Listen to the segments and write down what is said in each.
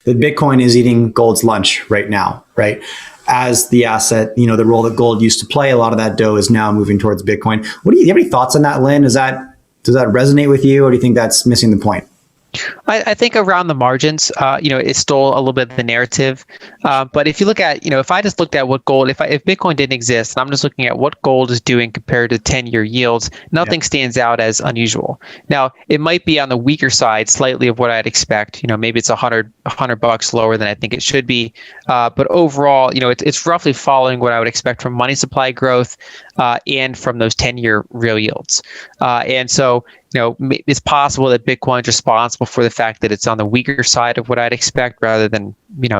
that Bitcoin is eating gold's lunch right now, right? As the asset, the role that gold used to play, a lot of that dough is now moving towards Bitcoin. Do you have any thoughts on that, Lyn? Does that resonate with you, or do you think that's missing the point? I think around the margins, it stole a little bit of the narrative. But if you look at, if I just looked at what gold, if Bitcoin didn't exist, and I'm just looking at what gold is doing compared to 10-year yields, nothing stands out as unusual. Now, it might be on the weaker side slightly of what I'd expect. Maybe it's $100 lower than I think it should be. But overall, it's roughly following what I would expect from money supply growth and from those 10-year real yields. And so, it's possible that Bitcoin's responsible for the fact that it's on the weaker side of what I'd expect rather than,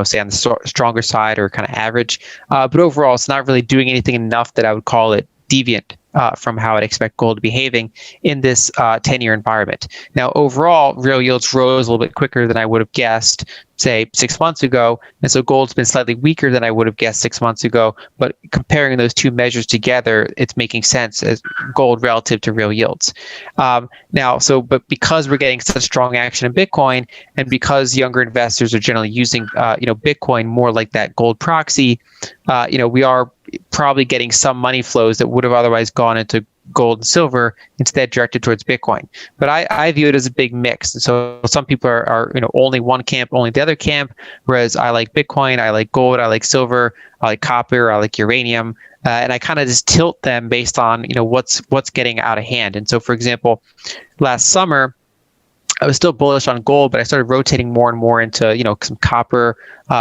say on the stronger side or kind of average. But overall, it's not really doing anything enough that I would call it deviant from how I'd expect gold to be behaving in this 10-year environment. Now, overall, real yields rose a little bit quicker than I would have guessed, say, 6 months ago. And so gold's been slightly weaker than I would have guessed 6 months ago. But comparing those two measures together, it's making sense as gold relative to real yields. But because we're getting such strong action in Bitcoin, and because younger investors are generally using, Bitcoin more like that gold proxy, we are probably getting some money flows that would have otherwise gone into gold and silver instead directed towards Bitcoin. But I view it as a big mix. And so some people are only one camp, only the other camp, whereas I like Bitcoin, I like gold, I like silver, I like copper, I like uranium. And I kind of just tilt them based on, what's getting out of hand. And so, for example, last summer, I was still bullish on gold, but I started rotating more and more into, some copper,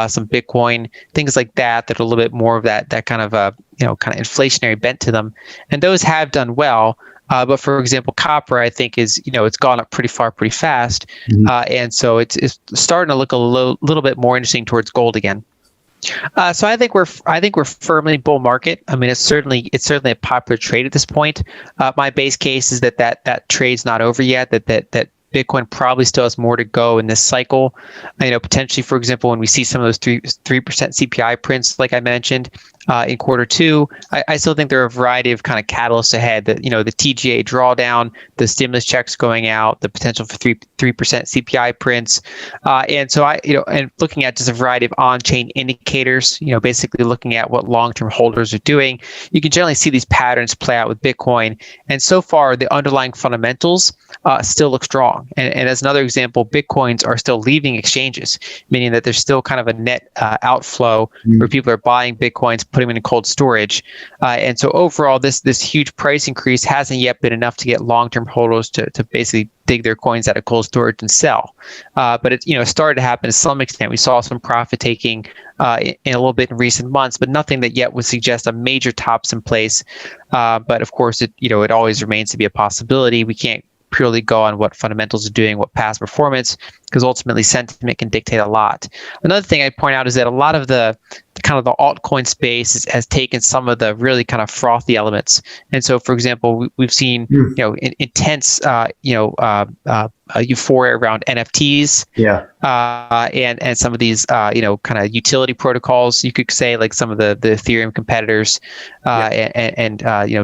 some Bitcoin, things like that are a little bit more of that kind of kind of inflationary bent to them. And those have done well. But for example, copper, I think is, it's gone up pretty far, pretty fast. Mm-hmm. And so it's starting to look a little bit more interesting towards gold again. So I think we're firmly bull market. I mean, it's certainly a popular trade at this point. My base case is that trade's not over yet, that Bitcoin probably still has more to go in this cycle. Potentially, for example, when we see some of those 3% CPI prints, like I mentioned, in quarter two, I still think there are a variety of kind of catalysts ahead. That the TGA drawdown, the stimulus checks going out, the potential for 3% CPI prints, and so and looking at just a variety of on-chain indicators. Basically looking at what long-term holders are doing. You can generally see these patterns play out with Bitcoin, and so far the underlying fundamentals still look strong. And as another example, Bitcoins are still leaving exchanges, meaning that there's still kind of a net outflow where people are buying Bitcoins, putting them in cold storage. And so overall, this huge price increase hasn't yet been enough to get long-term holders to basically dig their coins out of cold storage and sell. But it started to happen to some extent. We saw some profit taking in a little bit in recent months, but nothing that yet would suggest a major tops in place. But of course, it always remains to be a possibility. We can't purely go on what fundamentals are doing, what past performance, because ultimately sentiment can dictate a lot. Another thing I'd point out is that a lot of the altcoin space has taken some of the really kind of frothy elements. And so, for example, we've seen intense euphoria around NFTs, and some of these kind of utility protocols. You could say like some of the Ethereum competitors, and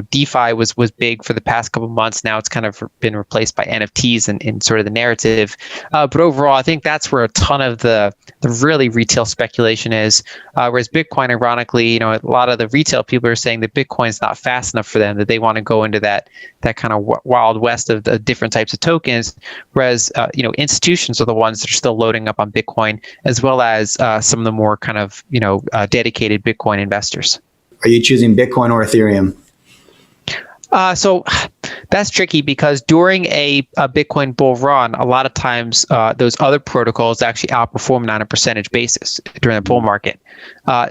DeFi was big for the past couple of months. Now it's kind of been replaced by NFTs in sort of the narrative. But overall, I think that's where a ton of the really retail speculation is. Whereas Bitcoin, ironically, a lot of the retail people are saying that Bitcoin is not fast enough for them, that they want to go into that kind of wild west of the different types of tokens. Whereas, institutions are the ones that are still loading up on Bitcoin, as well as some of the more kind of, dedicated Bitcoin investors. Are you choosing Bitcoin or Ethereum? So that's tricky because during a Bitcoin bull run, a lot of times those other protocols actually outperform on a percentage basis during the bull market.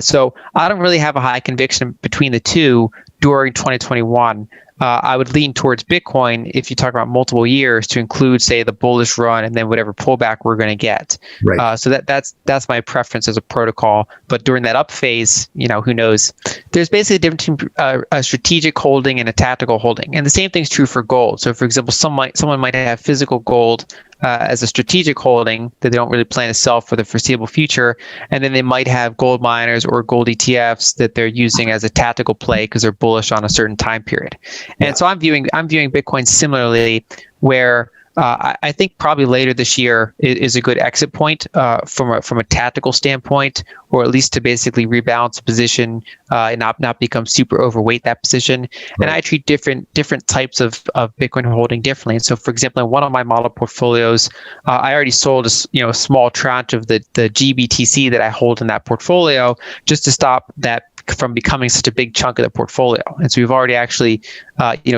So I don't really have a high conviction between the two during 2021. I would lean towards Bitcoin if you talk about multiple years to include, say, the bullish run and then whatever pullback we're going to get. Right. So that's my preference as a protocol. But during that up phase, who knows? There's basically a difference between a strategic holding and a tactical holding, and the same thing's true for gold. So, for example, someone might have physical gold as a strategic holding that they don't really plan to sell for the foreseeable future, and then they might have gold miners or gold ETFs that they're using as a tactical play because they're bullish on a certain time period. And so I'm viewing Bitcoin similarly, where I think probably later this year is a good exit point from a tactical standpoint, or at least to basically rebalance the position and not become super overweight that position. And I treat different types of Bitcoin holding differently. And so, for example, in one of my model portfolios, I already sold a small tranche of the GBTC that I hold in that portfolio just to stop that from becoming such a big chunk of the portfolio. And so we've already actually,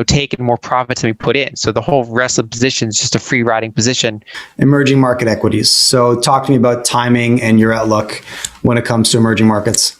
taken more profits than we put in. So the whole rest of the position is just a free riding position. Emerging market equities. So talk to me about timing and your outlook when it comes to emerging markets.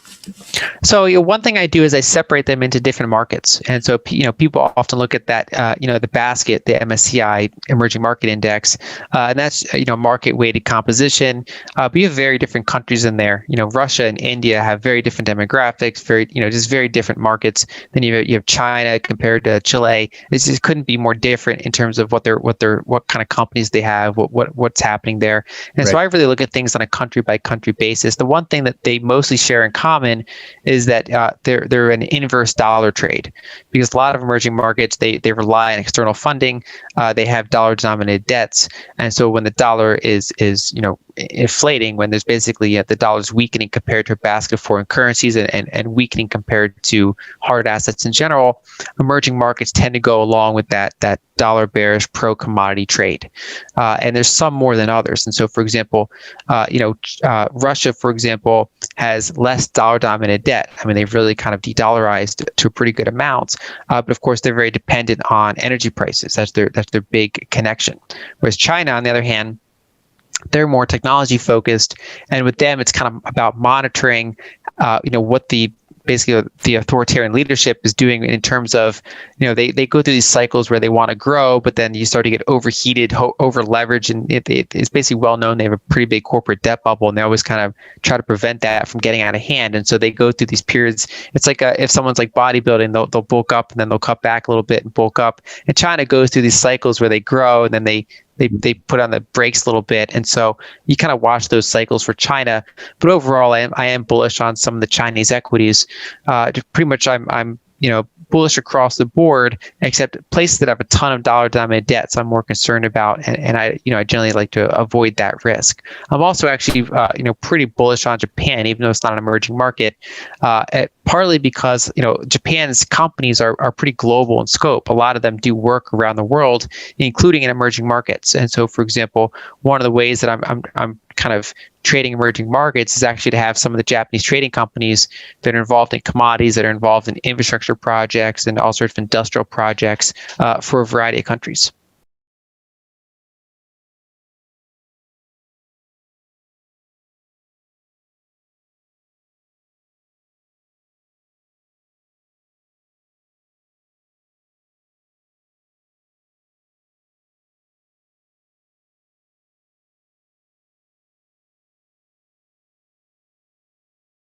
So one thing I do is I separate them into different markets, and so people often look at that the basket, the MSCI Emerging Market Index, and that's market weighted composition. But you have very different countries in there. Russia and India have very different demographics, very just very different markets. Then you have China compared to Chile. This just couldn't be more different in terms of what kind of companies they have, what's happening there. And so I really look at things on a country by country basis. The one thing that they mostly share in common is that they're an inverse dollar trade, because a lot of emerging markets they rely on external funding, they have dollar denominated debts, and so when the dollar is inflating, when there's basically the dollar's weakening compared to a basket of foreign currencies and weakening compared to hard assets in general, emerging markets tend to go along with that dollar bearish pro commodity trade, and there's some more than others. And so, for example, Russia, for example, has less dollar denominated debt. I mean, they've really kind of de-dollarized to a pretty good amount, but of course they're very dependent on energy prices. That's their big connection. Whereas China, on the other hand, they're more technology focused, and with them it's kind of about monitoring what the authoritarian leadership is doing in terms of, they go through these cycles where they want to grow, but then you start to get overheated, over leveraged, and it's basically well known they have a pretty big corporate debt bubble, and they always kind of try to prevent that from getting out of hand. And so they go through these periods. It's like if someone's like bodybuilding, they'll bulk up and then they'll cut back a little bit and bulk up. And China goes through these cycles where they grow and then they put on the brakes a little bit. And so you kind of watch those cycles for China. But overall, I am bullish on some of the Chinese equities. Pretty much I'm bullish across the board, except places that have a ton of dollar denominated debt. So I'm more concerned about, and I generally like to avoid that risk. I'm also actually pretty bullish on Japan, even though it's not an emerging market, partly because Japan's companies are pretty global in scope. A lot of them do work around the world, including in emerging markets. And so, for example, one of the ways that I'm kind of trading emerging markets is actually to have some of the Japanese trading companies that are involved in commodities, that are involved in infrastructure projects and all sorts of industrial projects for a variety of countries.